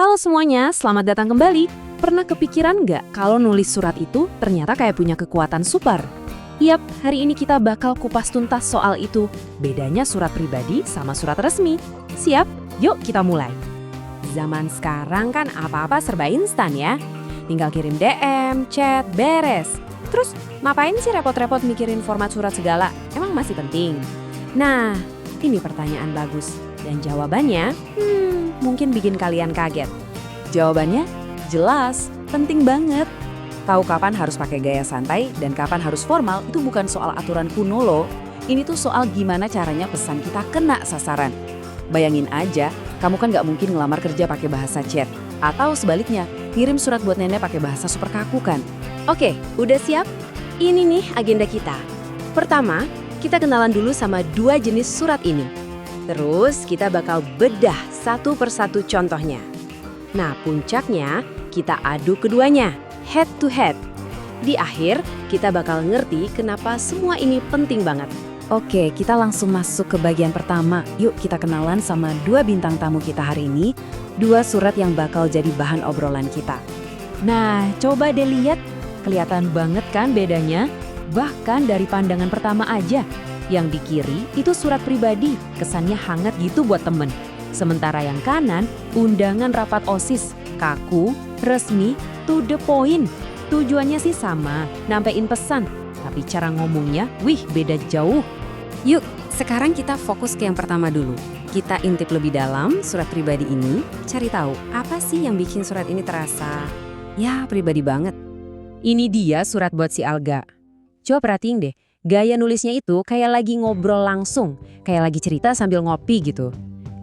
Halo semuanya, selamat datang kembali. Pernah kepikiran nggak kalau nulis surat itu ternyata kayak punya kekuatan super? Yap, hari ini kita bakal kupas tuntas soal itu. Bedanya surat pribadi sama surat resmi. Siap? Yuk kita mulai. Zaman sekarang kan apa-apa serba instan ya. Tinggal kirim DM, chat, beres. Terus ngapain sih repot-repot mikirin format surat segala? Emang masih penting? Nah, ini pertanyaan bagus. Dan jawabannya, mungkin bikin kalian kaget. Jawabannya jelas, penting banget. Tahu kapan harus pakai gaya santai dan kapan harus formal itu bukan soal aturan kuno loh. Ini tuh soal gimana caranya pesan kita kena sasaran. Bayangin aja, kamu kan nggak mungkin ngelamar kerja pakai bahasa chat. Atau sebaliknya, ngirim surat buat nenek pakai bahasa super kaku kan. Oke, udah siap? Ini nih agenda kita. Pertama, kita kenalan dulu sama dua jenis surat ini. Terus kita bakal bedah satu persatu contohnya. Nah, puncaknya kita adu keduanya, head to head. Di akhir, kita bakal ngerti kenapa semua ini penting banget. Oke, kita langsung masuk ke bagian pertama. Yuk kita kenalan sama dua bintang tamu kita hari ini, dua surat yang bakal jadi bahan obrolan kita. Nah, coba deh lihat, kelihatan banget kan bedanya? Bahkan dari pandangan pertama aja. Yang di kiri itu surat pribadi, kesannya hangat gitu buat temen. Sementara yang kanan, undangan rapat OSIS, kaku, resmi, to the point. Tujuannya sih sama, nampein pesan. Tapi cara ngomongnya, beda jauh. Yuk, sekarang kita fokus ke yang pertama dulu. Kita intip lebih dalam surat pribadi ini, cari tahu apa sih yang bikin surat ini terasa, ya pribadi banget. Ini dia surat buat si Alga. Coba perhatiin deh. Gaya nulisnya itu kayak lagi ngobrol langsung, kayak lagi cerita sambil ngopi gitu.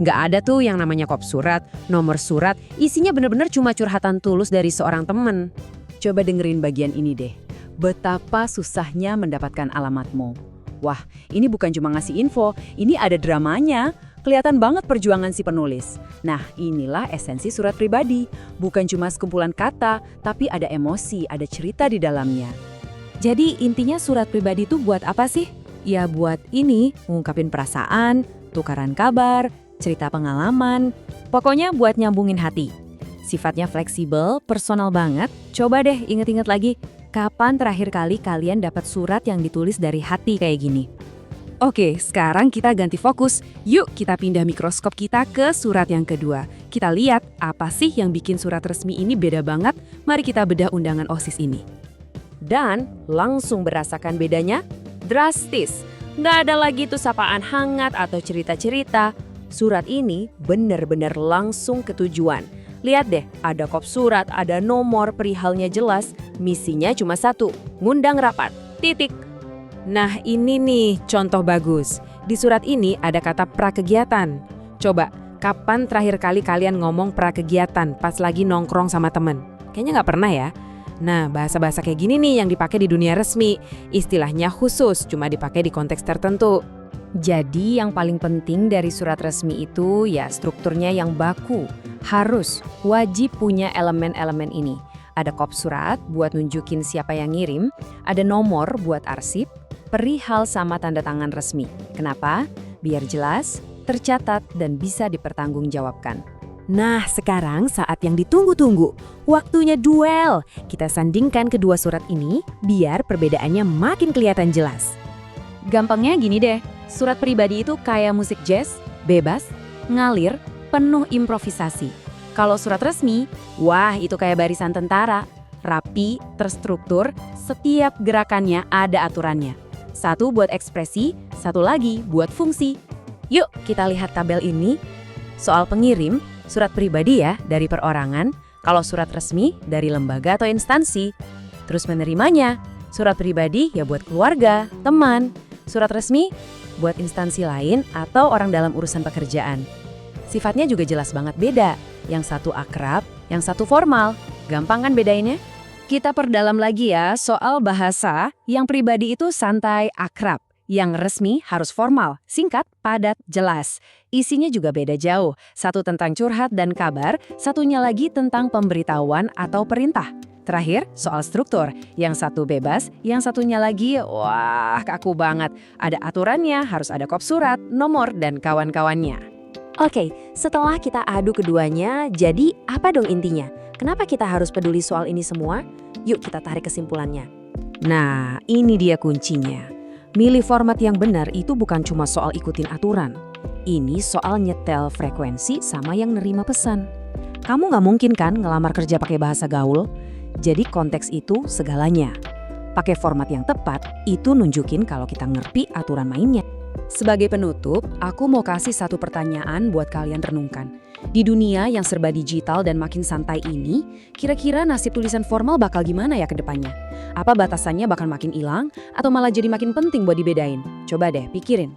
Nggak ada tuh yang namanya kop surat, nomor surat, isinya bener-bener cuma curhatan tulus dari seorang temen. Coba dengerin bagian ini deh. Betapa susahnya mendapatkan alamatmu. Wah, ini bukan cuma ngasih info, ini ada dramanya. Kelihatan banget perjuangan si penulis. Nah, inilah esensi surat pribadi. Bukan cuma sekumpulan kata, tapi ada emosi, ada cerita di dalamnya. Jadi intinya surat pribadi itu buat apa sih? Ya buat ini, ngungkapin perasaan, tukaran kabar, cerita pengalaman, pokoknya buat nyambungin hati. Sifatnya fleksibel, personal banget. Coba deh inget-inget lagi, kapan terakhir kali kalian dapat surat yang ditulis dari hati kayak gini? Oke, sekarang kita ganti fokus. Yuk kita pindah mikroskop kita ke surat yang kedua. Kita lihat apa sih yang bikin surat resmi ini beda banget. Mari kita bedah undangan OSIS ini. Dan langsung berasakan bedanya drastis. Nggak ada lagi tuh sapaan hangat atau cerita-cerita. Surat ini benar-benar langsung ke tujuan. Lihat deh, ada kop surat, ada nomor, perihalnya jelas. Misinya cuma satu, ngundang rapat. Titik. Nah ini nih contoh bagus. Di surat ini ada kata prakegiatan. Coba, kapan terakhir kali kalian ngomong prakegiatan pas lagi nongkrong sama temen? Kayaknya nggak pernah ya. Nah, bahasa-bahasa kayak gini nih yang dipakai di dunia resmi. Istilahnya khusus, cuma dipakai di konteks tertentu. Jadi yang paling penting dari surat resmi itu ya strukturnya yang baku. Harus, wajib punya elemen-elemen ini. Ada kop surat buat nunjukin siapa yang ngirim, ada nomor buat arsip, perihal sama tanda tangan resmi. Kenapa? Biar jelas, tercatat, dan bisa dipertanggungjawabkan. Nah, sekarang saat yang ditunggu-tunggu. Waktunya duel. Kita sandingkan kedua surat ini biar perbedaannya makin kelihatan jelas. Gampangnya gini deh, surat pribadi itu kayak musik jazz, bebas, ngalir, penuh improvisasi. Kalau surat resmi, wah itu kayak barisan tentara. Rapi, terstruktur, setiap gerakannya ada aturannya. Satu buat ekspresi, satu lagi buat fungsi. Yuk kita lihat tabel ini. Soal pengirim, surat pribadi ya dari perorangan, kalau surat resmi dari lembaga atau instansi. Terus menerimanya, surat pribadi ya buat keluarga, teman. Surat resmi buat instansi lain atau orang dalam urusan pekerjaan. Sifatnya juga jelas banget beda. Yang satu akrab, yang satu formal. Gampang kan bedainnya? Kita perdalam lagi ya soal bahasa. Yang pribadi itu santai, akrab. Yang resmi harus formal, singkat, padat, jelas. Isinya juga beda jauh. Satu tentang curhat dan kabar, satunya lagi tentang pemberitahuan atau perintah. Terakhir, soal struktur. Yang satu bebas, yang satunya lagi, wah kaku banget. Ada aturannya, harus ada kop surat, nomor, dan kawan-kawannya. Oke, setelah kita adu keduanya, jadi apa dong intinya? Kenapa kita harus peduli soal ini semua? Yuk kita tarik kesimpulannya. Nah, ini dia kuncinya. Milih format yang benar itu bukan cuma soal ikutin aturan. Ini soal nyetel frekuensi sama yang nerima pesan. Kamu nggak mungkin kan ngelamar kerja pakai bahasa gaul? Jadi konteks itu segalanya. Pakai format yang tepat, itu nunjukin kalau kita ngerti aturan mainnya. Sebagai penutup, aku mau kasih satu pertanyaan buat kalian renungkan. Di dunia yang serba digital dan makin santai ini, kira-kira nasib tulisan formal bakal gimana ya ke depannya? Apa batasannya bakal makin hilang atau malah jadi makin penting buat dibedain? Coba deh pikirin.